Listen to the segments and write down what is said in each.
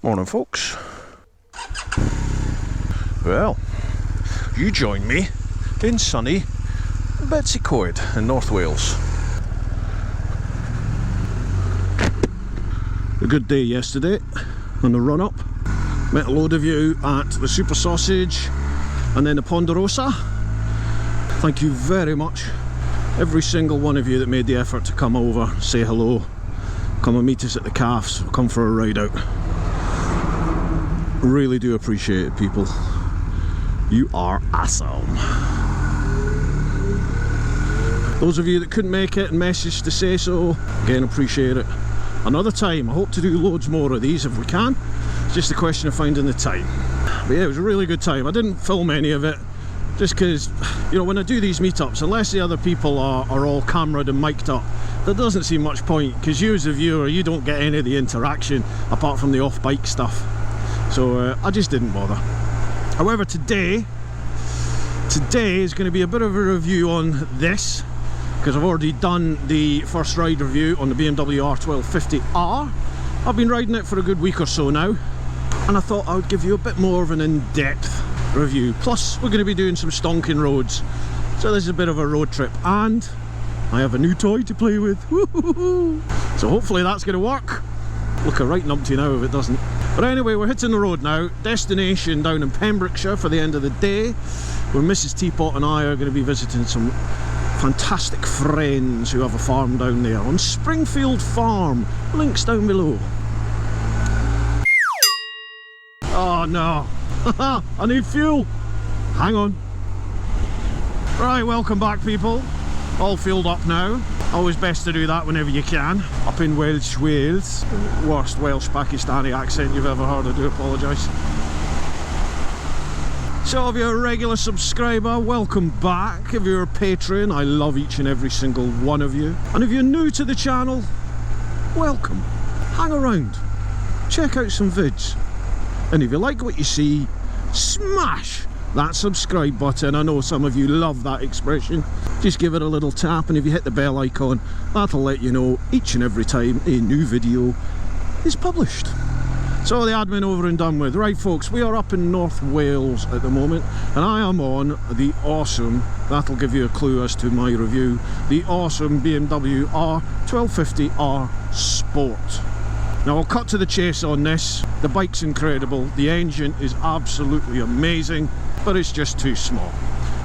Morning, folks. Well, you join me in sunny Betsy Coed in North Wales. A good day yesterday on the run up. Met a load of you at the Super Sausage and then the Ponderosa. Thank you very much, every single one of you that made the effort to come over, say hello, come and meet us at the cafes, come for a ride out. Really do appreciate it, people. You are awesome. Those of you that couldn't make it and messaged to say so, again, appreciate it. Another time, I hope to do loads more of these if we can. It's just a question of finding the time. But yeah, it was a really good time. I didn't film any of it just because, you know, when I do these meetups, unless the other people are all cameraed and mic'd up, there doesn't seem much point, because you as a viewer, you don't get any of the interaction apart from the off-bike stuff. So I just didn't bother. However, today is going to be a bit of a review on this, because I've already done the first ride review on the BMW R1250R. I've been riding it for a good week or so now, and I thought I would give you a bit more of an in-depth review. Plus, we're going to be doing some stonking roads, so this is a bit of a road trip, and I have a new toy to play with. Woo-hoo-hoo. So hopefully that's going to work. Look a right numpty now if it doesn't. But anyway, we're hitting the road now. Destination down in Pembrokeshire for the end of the day, where Mrs. Teapot and I are going to be visiting some fantastic friends who have a farm down there on Springfield Farm. Links down below. Oh no, I need fuel. Hang on. Right, welcome back, people. All filled up now. Always best to do that whenever you can. Up in Wales. Worst Welsh Pakistani accent you've ever heard, I do apologise. So if you're a regular subscriber, welcome back. If you're a patron, I love each and every single one of you. And if you're new to the channel, welcome. Hang around, check out some vids. And if you like what you see, smash that subscribe button. I know some of you love that expression. Just give it a little tap, and if you hit the bell icon, that'll let you know each and every time a new video is published. So the admin over and done with. Right, folks, we are up in North Wales at the moment, and I am on the awesome, that'll give you a clue as to my review, the awesome BMW R1250R Sport. Now I'll cut to the chase on this. The bike's incredible, the engine is absolutely amazing, but it's just too small.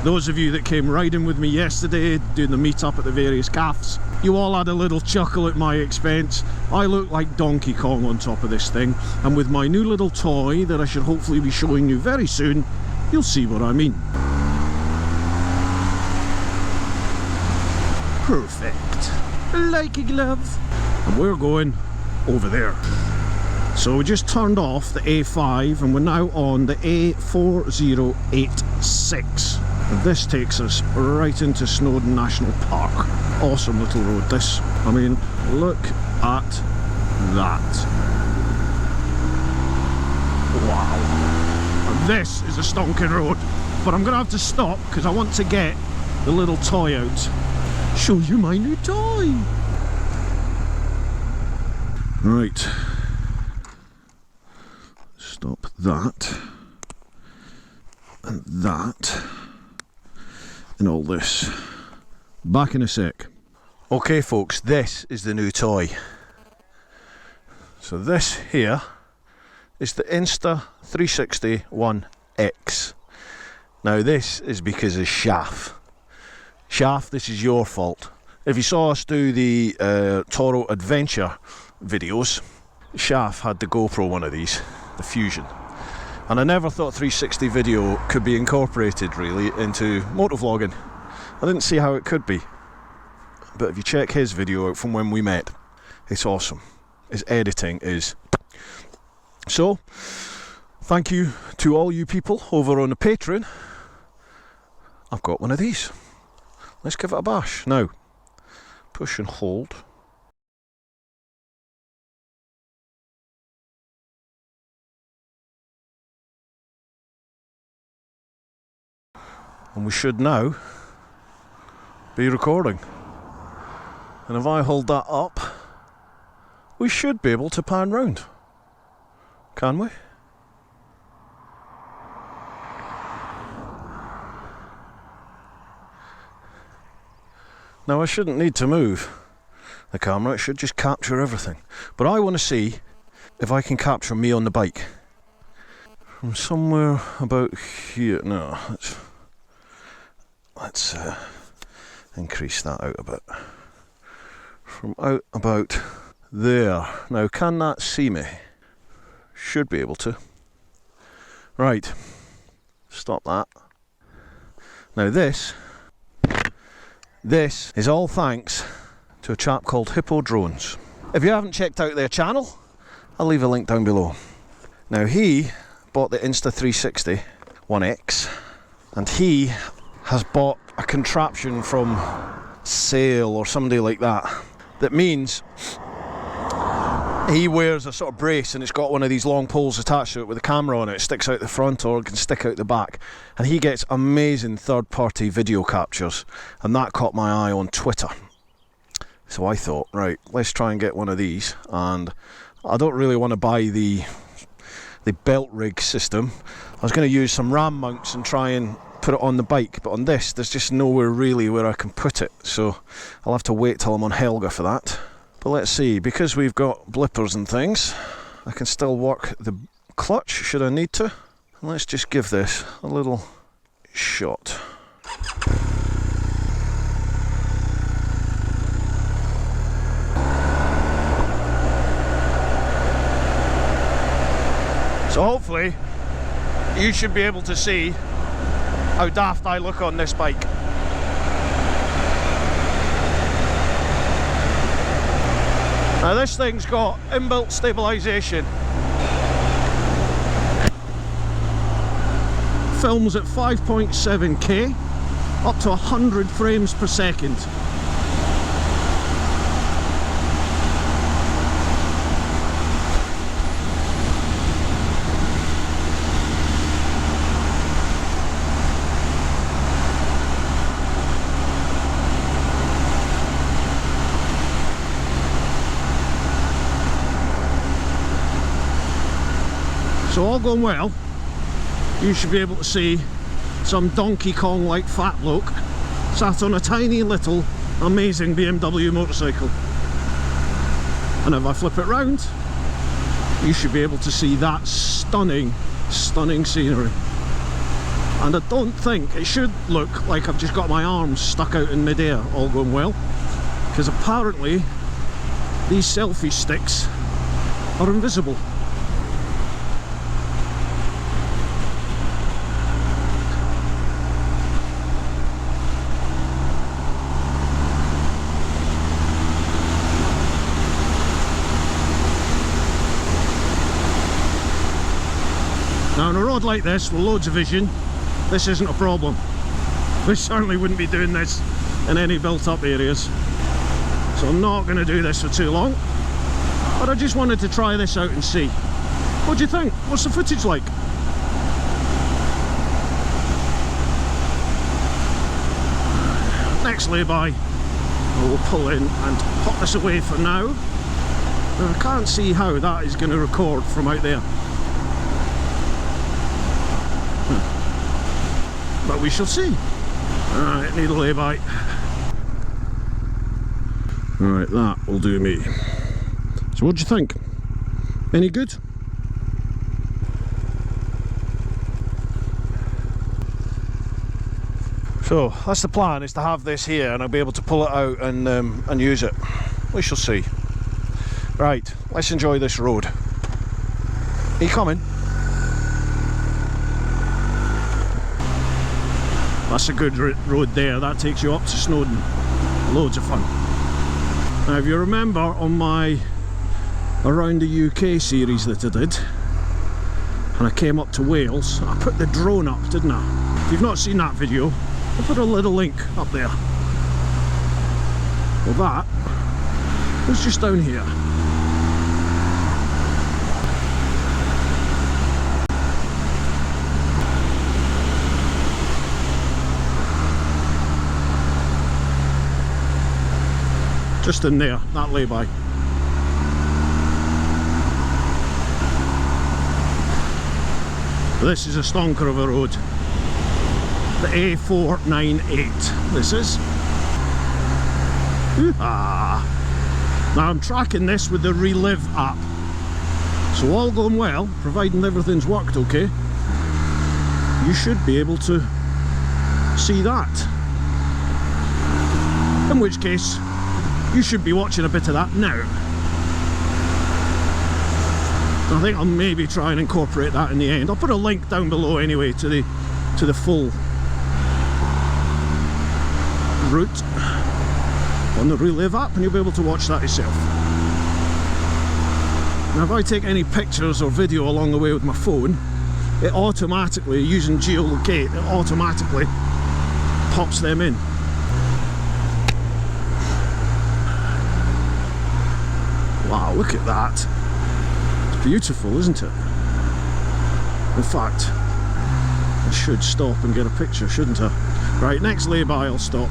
Those of you that came riding with me yesterday, doing the meet-up at the various cafes, you all had a little chuckle at my expense. I look like Donkey Kong on top of this thing, and with my new little toy that I should hopefully be showing you very soon, you'll see what I mean. Perfect. Like a glove. And we're going over there. So we just turned off the A5 and we're now on the A4086. And this takes us right into Snowdon National Park. Awesome little road this. I mean, look at that. Wow. And this is a stonking road. But I'm going to have to stop because I want to get the little toy out. Show you my new toy. Right. Stop that. And that. And all this. Back in a sec. Okay, folks, this is the new toy. So this here is the Insta360 One X. Now this is because of Shaf. Shaf, this is your fault. If you saw us do the Toro Adventure videos, Shaf had the GoPro one of these, the Fusion. And I never thought 360 video could be incorporated really into motovlogging. I didn't see how it could be. But if you check his video out from when we met, it's awesome. His editing is... So, thank you to all you people over on the Patreon. I've got one of these. Let's give it a bash. Now, push and hold. And we should now be recording. And if I hold that up, we should be able to pan round. Can we? Now I shouldn't need to move the camera, it should just capture everything. But I want to see if I can capture me on the bike. From somewhere about here. No, let's increase that out a bit. From out about there. Now, can that see me? Should be able to. Right, stop that. Now this is all thanks to a chap called Hippo Drones. If you haven't checked out their channel, I'll leave a link down below. Now he bought the Insta360 One X, and he has bought a contraption from Sale or somebody like that. That means he wears a sort of brace, and it's got one of these long poles attached to it with a camera on it. It sticks out the front or it can stick out the back, and he gets amazing third-party video captures, and that caught my eye on Twitter. So I thought, right, let's try and get one of these. And I don't really want to buy the belt rig system. I was going to use some ram mounts and try and put it on the bike, but on this there's just nowhere really where I can put it, so I'll have to wait till I'm on Helga for that. But let's see, because we've got blippers and things, I can still work the clutch should I need to. Let's just give this a little shot. So hopefully you should be able to see how daft I look on this bike. Now this thing's got inbuilt stabilisation. Films at 5.7K, up to 100 frames per second. So all going well, you should be able to see some Donkey Kong-like fat bloke sat on a tiny little amazing BMW motorcycle. And if I flip it round, you should be able to see that stunning, stunning scenery. And I don't think it should look like I've just got my arms stuck out in midair, all going well, because apparently these selfie sticks are invisible. Now on a road like this with loads of vision, this isn't a problem. We certainly wouldn't be doing this in any built up areas. So I'm not going to do this for too long. But I just wanted to try this out and see. What do you think? What's the footage like? Next lay-by, we'll pull in and pop this away for now. Now I can't see how that is going to record from out there. But we shall see. Alright, need a lay-by. Alright, that will do me. So what do you think? Any good? So that's the plan, is to have this here and I'll be able to pull it out and use it. We shall see. Right, let's enjoy this road. Are you coming? That's a good road there, that takes you up to Snowdon. Loads of fun. Now if you remember on my Around the UK series that I did, and I came up to Wales, I put the drone up, didn't I? If you've not seen that video, I'll put a little link up there. Well that was just down here. Just in there, that lay-by. This is a stonker of a road. The A498, this is. Now I'm tracking this with the Relive app. So all going well, providing everything's worked okay, you should be able to see that. In which case, you should be watching a bit of that now. I think I'll maybe try and incorporate that in the end. I'll put a link down below anyway to the full route on the Relive app, and you'll be able to watch that yourself. Now if I take any pictures or video along the way with my phone, it automatically, using geolocate, it automatically pops them in. Wow, look at that. It's beautiful, isn't it? In fact, I should stop and get a picture, shouldn't I? Right, next lay-by I'll stop.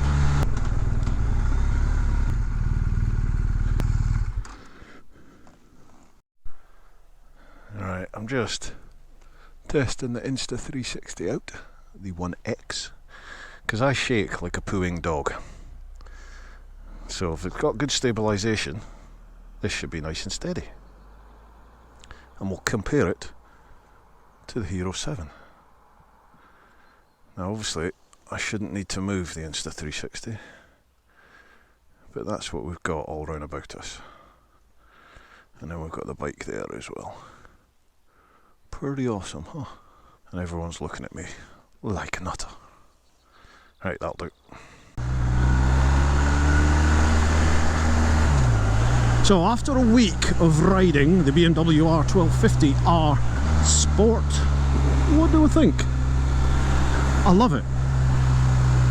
Alright, I'm just testing the Insta360 out, the One X, because I shake like a pooing dog. So if it's got good stabilisation, this should be nice and steady. And we'll compare it to the Hero 7. Now obviously I shouldn't need to move the Insta360, but that's what we've got all round about us. And then we've got the bike there as well. Pretty awesome, huh? And everyone's looking at me like a nutter. Right, that'll do. So after a week of riding the BMW R1250R Sport, what do I think? I love it.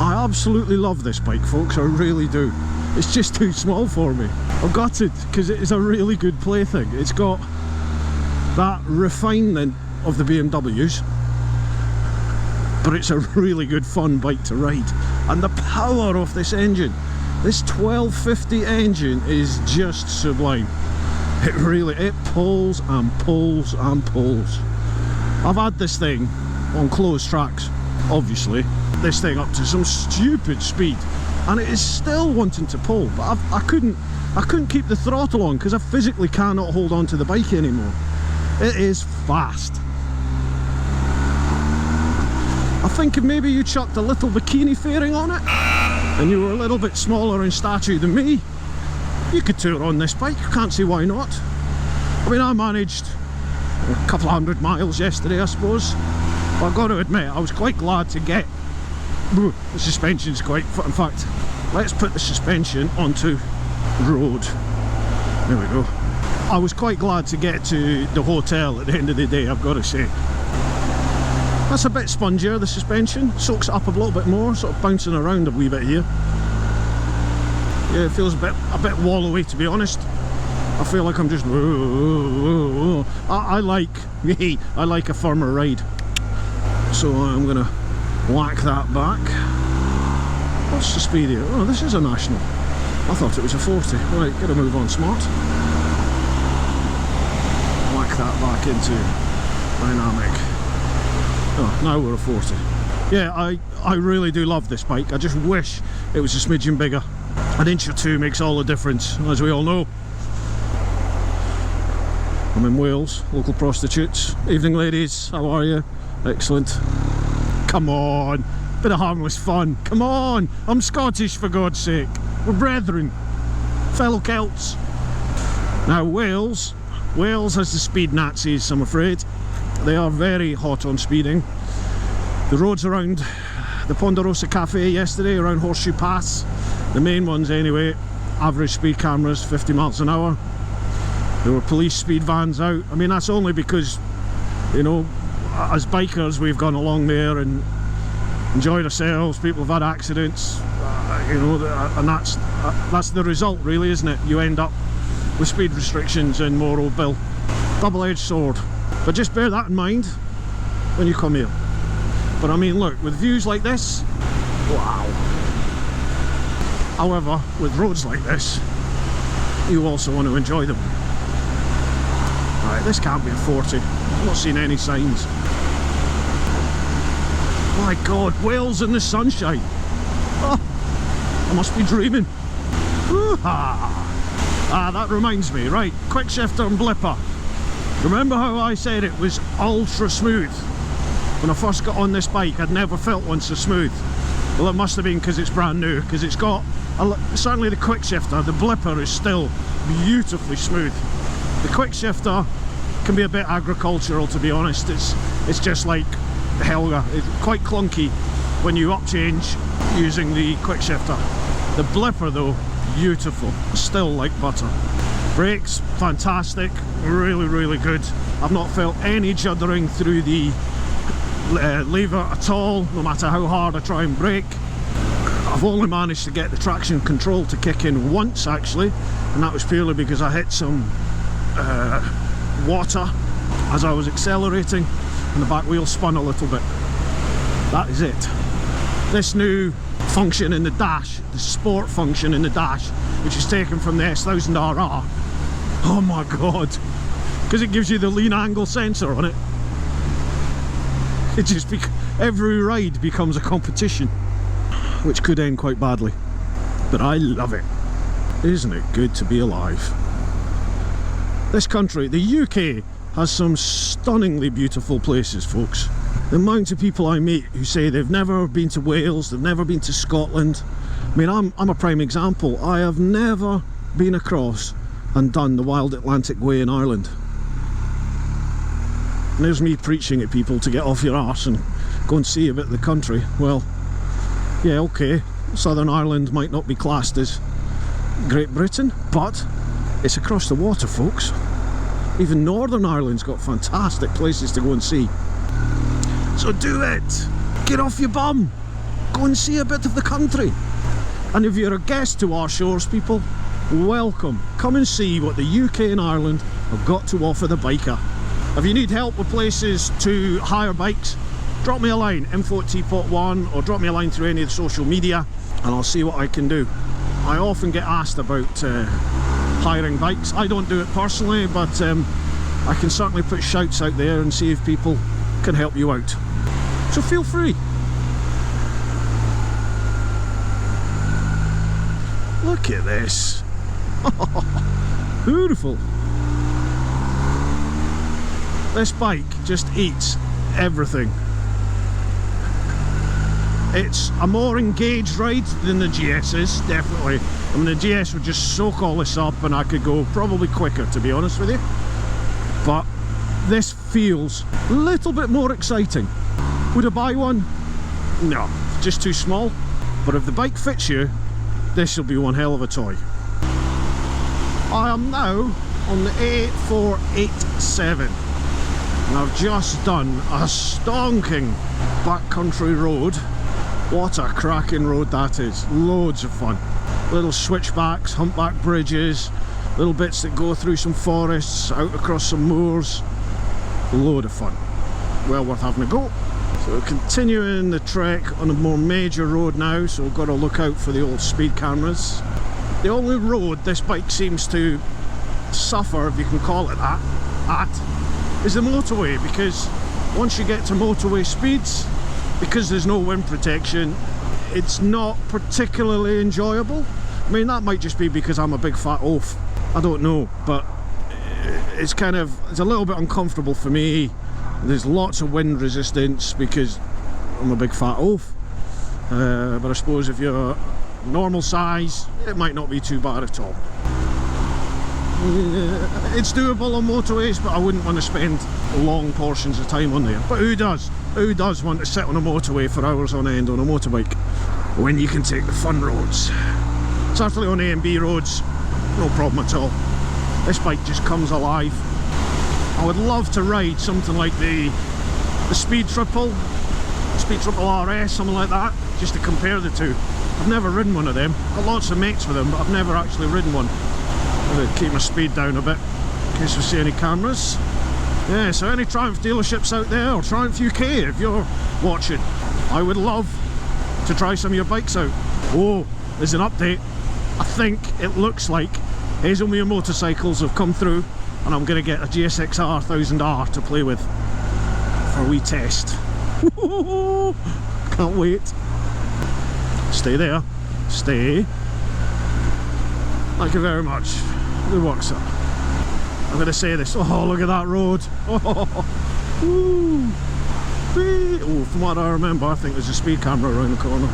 I absolutely love this bike, folks, I really do. It's just too small for me. I've got it because it is a really good plaything. It's got that refinement of the BMWs, but it's a really good fun bike to ride. And the power of this engine, this 1250 engine, is just sublime. It pulls and pulls and pulls. I've had this thing on closed tracks, obviously, this thing up to some stupid speed, and it is still wanting to pull, but I couldn't keep the throttle on because I physically cannot hold on to the bike anymore. It is fast. I think if maybe you chucked a little bikini fairing on it and you were a little bit smaller in stature than me, you could tour on this bike. Can't see why not. I mean, I managed a couple of 100 miles yesterday, I suppose, but I've got to admit I was quite glad to get the suspension's quite, in fact, let's put the suspension onto road. There we go. I was quite glad to get to the hotel at the end of the day, I've got to say. That's a bit spongier, the suspension, soaks it up a little bit more, sort of bouncing around a wee bit here. Yeah, it feels a bit wallowy, to be honest. I feel like I'm just... I like a firmer ride. So I'm going to whack that back. What's the speed here? Oh, this is a national. I thought it was a 40. Right, gotta move on smart. Whack that back into dynamic. Oh, now we're a 40. Yeah, I really do love this bike. I just wish it was a smidgen bigger. An inch or two makes all the difference, as we all know. I'm in Wales, local prostitutes. Evening ladies, how are you? Excellent. Come on, bit of harmless fun. Come on, I'm Scottish for God's sake. We're brethren, fellow Celts. Now Wales has the speed Nazis, I'm afraid. They are very hot on speeding. The roads around the Ponderosa Cafe yesterday, around Horshoe Pass, the main ones anyway, average speed cameras 50 miles an hour. There were police speed vans out. I mean, that's only because, you know, as bikers we've gone along there and enjoyed ourselves. People have had accidents, you know, and that's the result, really, isn't it? You end up with speed restrictions and more old bill. Double-edged sword. But just bear that in mind when you come here. But I mean, look, with views like this, wow. However, with roads like this, you also want to enjoy them. Right, this can't be a 40. I'm not seeing any signs. My God, Wales in the sunshine. Oh, I must be dreaming. That reminds me, right, quick shifter and blipper. Remember how I said it was ultra smooth? When I first got on this bike, I'd never felt one so smooth. Well, it must have been because it's brand new, because it's got, certainly the quick shifter, the blipper is still beautifully smooth. The quick shifter can be a bit agricultural, to be honest. It's just like Helga, it's quite clunky when you upchange using the quick shifter. The blipper though, beautiful, still like butter. Brakes, fantastic, really, really good. I've not felt any juddering through the lever at all, no matter how hard I try and brake. I've only managed to get the traction control to kick in once actually, and that was purely because I hit some water as I was accelerating and the back wheel spun a little bit. That is it. This new function in the dash, the sport function in the dash, which is taken from the S1000RR, oh my God, because it gives you the lean angle sensor on it. It just every ride becomes a competition, which could end quite badly, but I love it. Isn't it good to be alive? This country, the UK, has some stunningly beautiful places, folks. The amount of people I meet who say they've never been to Wales, they've never been to Scotland. I mean, I'm a prime example. I have never been across and done the Wild Atlantic Way in Ireland. And there's me preaching at people to get off your arse and go and see a bit of the country. Well, yeah, okay, Southern Ireland might not be classed as Great Britain, but it's across the water, folks. Even Northern Ireland's got fantastic places to go and see. So do it! Get off your bum! Go and see a bit of the country! And if you're a guest to our shores, people, welcome! Come and see what the UK and Ireland have got to offer the biker. If you need help with places to hire bikes, drop me a line, info@TeapotOne, or drop me a line through any of the social media, and I'll see what I can do. I often get asked about hiring bikes. I don't do it personally, but I can certainly put shouts out there and see if people can help you out. So feel free. Look at this. Beautiful. This bike just eats everything. It's a more engaged ride than the GS is, definitely. I mean, the GS would just soak all this up and I could go probably quicker, to be honest with you. But this feels a little bit more exciting. Would I buy one? No, just too small. But if the bike fits you, this will be one hell of a toy. I am now on the A487. And I've just done a stonking backcountry road. What a cracking road that is. Loads of fun. Little switchbacks, humpback bridges, little bits that go through some forests, out across some moors. A load of fun. Well worth having a go. So continuing the trek on a more major road now, so we've got to look out for the old speed cameras. The only road this bike seems to suffer, if you can call it that, is the motorway, because once you get to motorway speeds, because there's no wind protection, it's not particularly enjoyable. I mean, that might just be because I'm a big fat oaf, I don't know, but it's a little bit uncomfortable for me. There's lots of wind resistance because I'm a big fat oaf, but I suppose if you're normal size, it might not be too bad at all. It's doable on motorways, but I wouldn't want to spend long portions of time on there. But who does? Who does want to sit on a motorway for hours on end on a motorbike when you can take the fun roads? Certainly on A and B roads, no problem at all. This bike just comes alive. I would love to ride something like the Speed Triple RS, something like that, just to compare the two. I've never ridden one of them. Got lots of mates with them, but I've never actually ridden one. I'm going to keep my speed down a bit in case we see any cameras. Yeah, so any Triumph dealerships out there, or Triumph UK, if you're watching, I would love to try some of your bikes out. Oh, there's an update. I think it looks like Hazelmere Motorcycles have come through, and I'm going to get a GSXR 1000R to play with for a wee test. Can't wait. Stay there. Stay. Thank you very much. Good work, sir. I'm going to say this. Oh, look at that road. Oh, woo. Oh, from what I remember, I think there's a speed camera around the corner.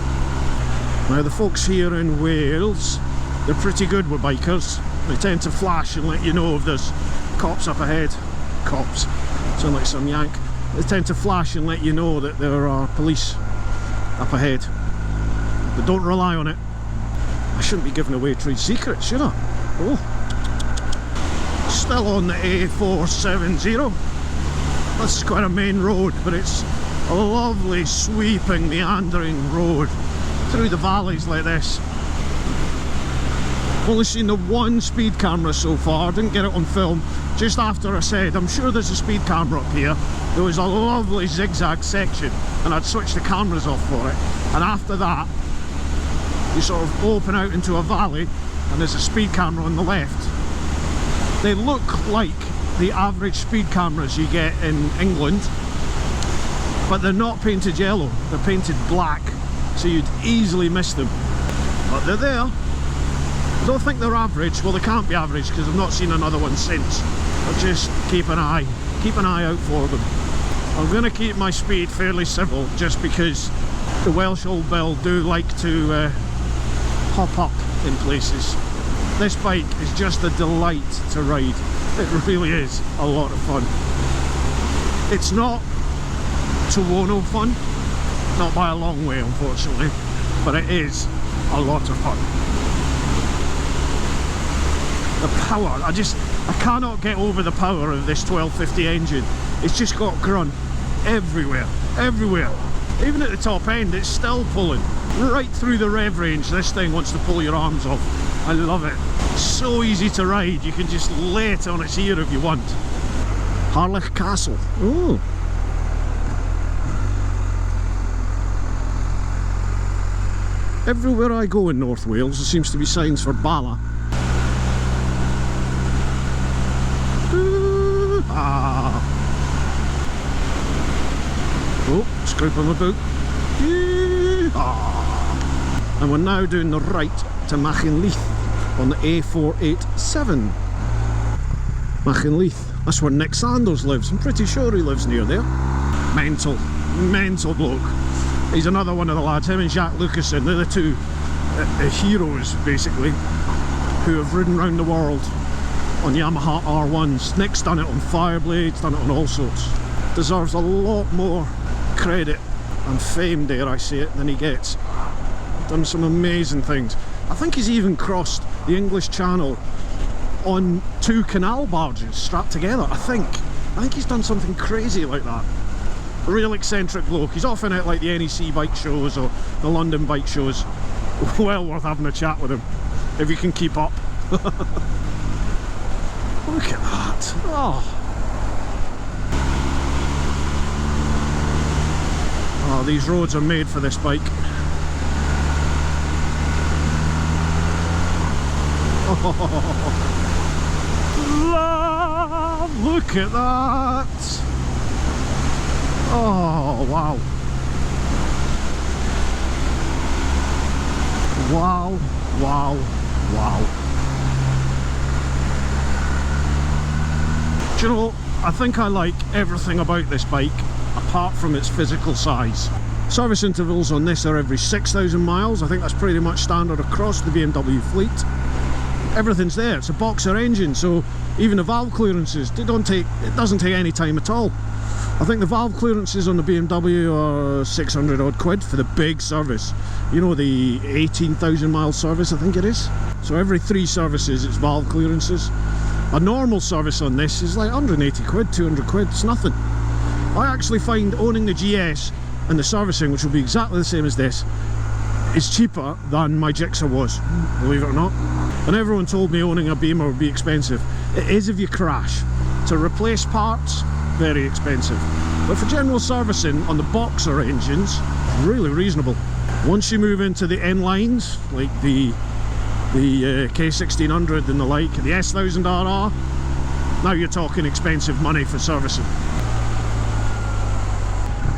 Now, the folks here in Wales, they're pretty good with bikers. They tend to flash and let you know if there's cops up ahead. Cops. Sound like some yank. They tend to flash and let you know that there are police up ahead. But don't rely on it. I shouldn't be giving away trade secrets, should I? Oh. Still on the A470. This is quite a main road, but it's a lovely, sweeping, meandering road through the valleys like this. Only seen the one speed camera so far, didn't get it on film. Just after I said, I'm sure there's a speed camera up here, there was a lovely zigzag section and I'd switched the cameras off for it. And after that, you sort of open out into a valley and there's a speed camera on the left. They look like the average speed cameras you get in England, but they're not painted yellow, they're painted black, so you'd easily miss them. But they're there. I don't think they're average. Well, they can't be average because I've not seen another one since. But just keep an eye out for them. I'm going to keep my speed fairly civil just because the Welsh Old Bill do like to hop up in places. This bike is just a delight to ride. It really is a lot of fun. It's not Tuono fun, not by a long way unfortunately, but it is a lot of fun. The power, I cannot get over the power of this 1250 engine. It's just got grunt everywhere, everywhere. Even at the top end, it's still pulling. Right through the rev range, this thing wants to pull your arms off. I love it. So easy to ride, you can just lay it on its ear if you want. Harlech Castle. Ooh. Everywhere I go in North Wales, there seems to be signs for Bala. Oh, scrape on my boot. And we're now doing the right to Machynlleth on the A487. Machynlleth. That's where Nick Sanders lives. I'm pretty sure he lives near there. Mental bloke. He's another one of the lads, him and Jacques Lucasen. They're the two heroes, basically, who have ridden around the world on Yamaha R1s. Nick's done it on Fireblades, done it on all sorts. Deserves a lot more credit and fame, dare I say it, than he gets. Done some amazing things. I think he's even crossed the English Channel on 2 canal barges strapped together. I think he's done something crazy like that. A real eccentric bloke. He's often at like the NEC bike shows or the London bike shows. Well worth having a chat with him if you can keep up. Look at that. Oh, these roads are made for this bike. Love, look at that. Oh, wow. Wow, wow, wow. Do you know, I think I like everything about this bike apart from its physical size. Service intervals on this are every 6,000 miles. I think that's pretty much standard across the BMW fleet. Everything's there. It's a boxer engine, so even the valve clearances, it doesn't take any time at all. I think the valve clearances on the BMW are 600 odd quid for the big service. You know, the 18,000 mile service, I think it is. So every 3 services it's valve clearances. A normal service on this is like 180 quid, 200 quid, it's nothing. I actually find owning the GS and the servicing, which will be exactly the same as this, is cheaper than my Jigsaw was, believe it or not. And everyone told me owning a Beamer would be expensive. It is if you crash. To replace parts, very expensive. But for general servicing on the boxer engines, really reasonable. Once you move into the N lines, like the K1600 and the like, the S1000RR, now you're talking expensive money for servicing.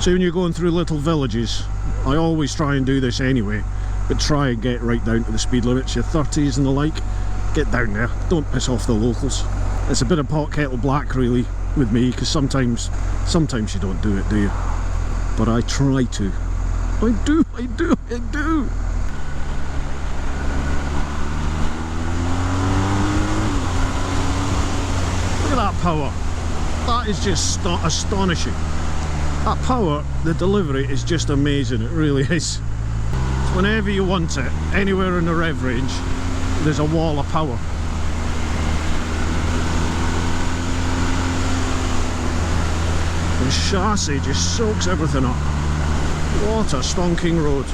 So when you're going through little villages, I always try and do this anyway, but try and get right down to the speed limits, your 30s and the like. Get down there, don't piss off the locals. It's a bit of pot kettle black really with me, because sometimes you don't do it, do you? But I try to. I do. Look at that power. That is just astonishing. That power, the delivery is just amazing, it really is. Whenever you want it, anywhere in the rev range, there's a wall of power. The chassis just soaks everything up. What a stonking road.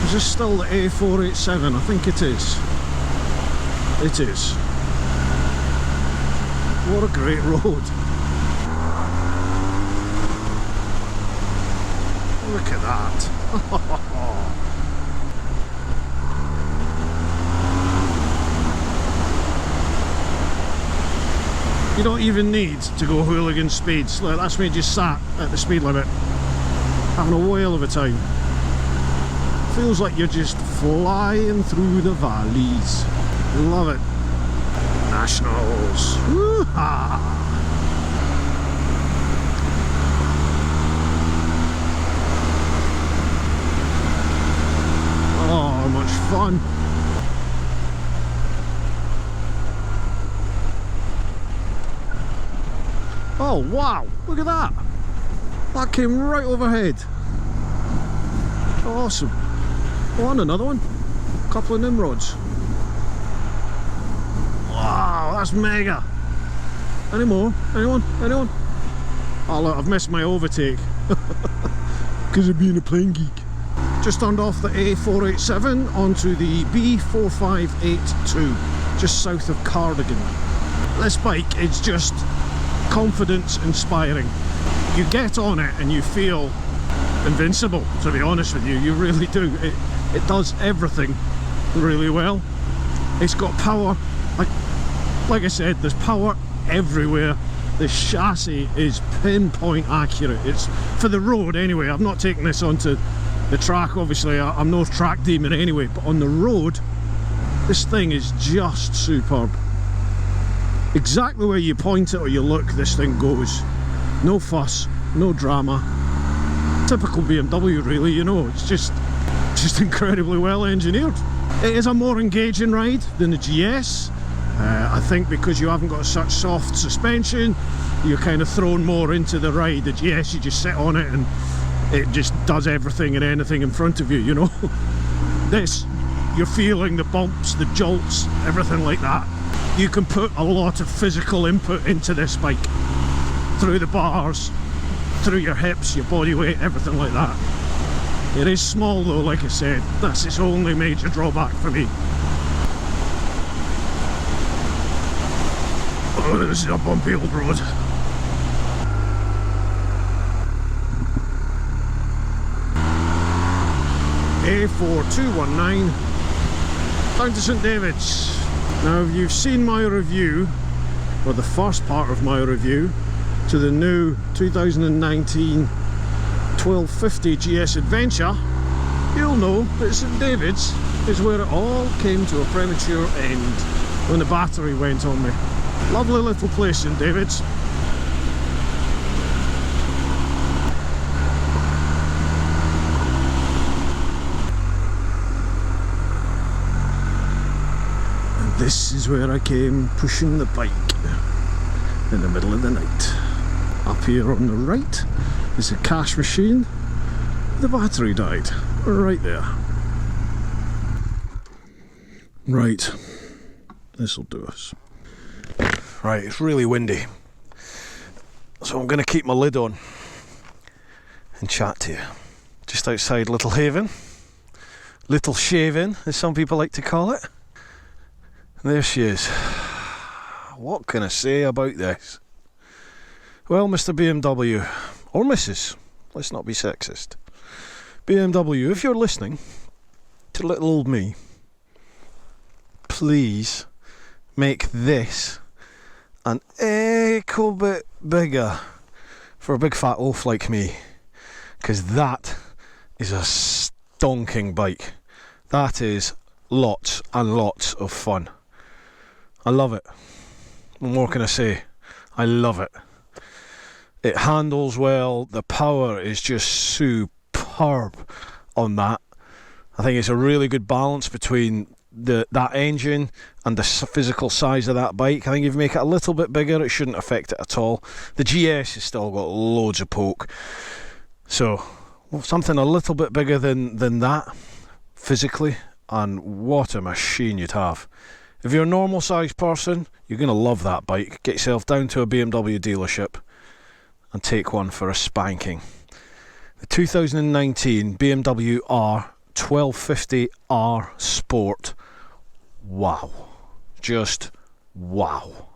Is this still the A487? I think it is. It is. What a great road. Look at that. You don't even need to go hooligan speeds. Like, that's me just sat at the speed limit, having a whale of a time. Feels like you're just flying through the valleys. Love it. Nationals. Woo-ha! Oh, how much fun. Oh wow, look at that. That came right overhead. Awesome. Oh, and another one. A couple of Nimrods. Wow, that's mega. Any more? Anyone? Oh look, I've missed my overtake. Because of being a plane geek. Just turned off the A487 onto the B4582, just south of Cardigan. This bike is just confidence inspiring. You get on it and you feel invincible, to be honest with you. You really do. It does everything really well. It's got power, like I said, there's power everywhere. The chassis is pinpoint accurate. It's for the road anyway. I've not taken this onto the track, obviously. I'm no track demon anyway, but on the road this thing is just superb. Exactly where you point it or you look, this thing goes. No fuss, no drama. Typical BMW really, you know. It's just incredibly well engineered. It is a more engaging ride than the GS. I think because you haven't got such soft suspension, you're kind of thrown more into the ride. The GS, you just sit on it and it just does everything and anything in front of you, you know. This, you're feeling the bumps, the jolts, everything like that. You can put a lot of physical input into this bike, through the bars, through your hips, your body weight, everything like that. It is small though, like I said. That's its only major drawback for me. Oh, this is a bumpy old road. A4219 down to St David's. Now, if you've seen my review, or the first part of my review, to the new 2019 1250 GS Adventure, you'll know that St David's is where it all came to a premature end when the battery went on me. Lovely little place, St David's. This is where I came pushing the bike in the middle of the night. Up here on the right is a cash machine. The battery died right there. Right, this'll do us. Right, it's really windy, so I'm going to keep my lid on and chat to you. Just outside Little Haven, Little Shaven as some people like to call it. There she is. What can I say about this? Well, Mr. BMW, or Mrs., let's not be sexist. BMW, if you're listening to little old me, please make this an echo bit bigger for a big fat oaf like me. because that is a stonking bike. That is lots and lots of fun. I love it. What more can I say? I love it. It handles well. The power is just superb on that. I think it's a really good balance between that engine and the physical size of that bike. I think if you make it a little bit bigger, it shouldn't affect it at all. The GS has still got loads of poke, so something a little bit bigger than that physically, and what a machine you'd have. If you're a normal sized person, you're going to love that bike. Get yourself down to a BMW dealership and take one for a spanking. The 2019 BMW R1250R Sport. Wow. Just wow.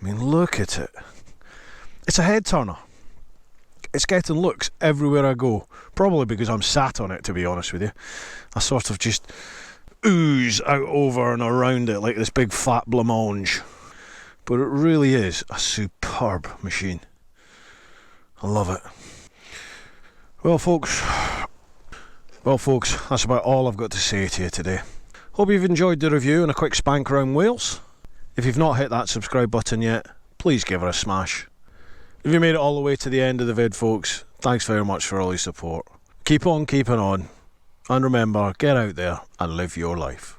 I mean, look at it. It's a head turner. It's getting looks everywhere I go. Probably because I'm sat on it, to be honest with you. I sort of just ooze out over and around it like this big fat blancmange. But it really is a superb machine. I love it. Well folks, that's about all I've got to say to you today. Hope you've enjoyed the review and a quick spank around Wales. If you've not hit that subscribe button yet, please give her a smash. If you made it all the way to the end of the vid, folks, thanks very much for all your support. Keep on keeping on, and remember, get out there and live your life.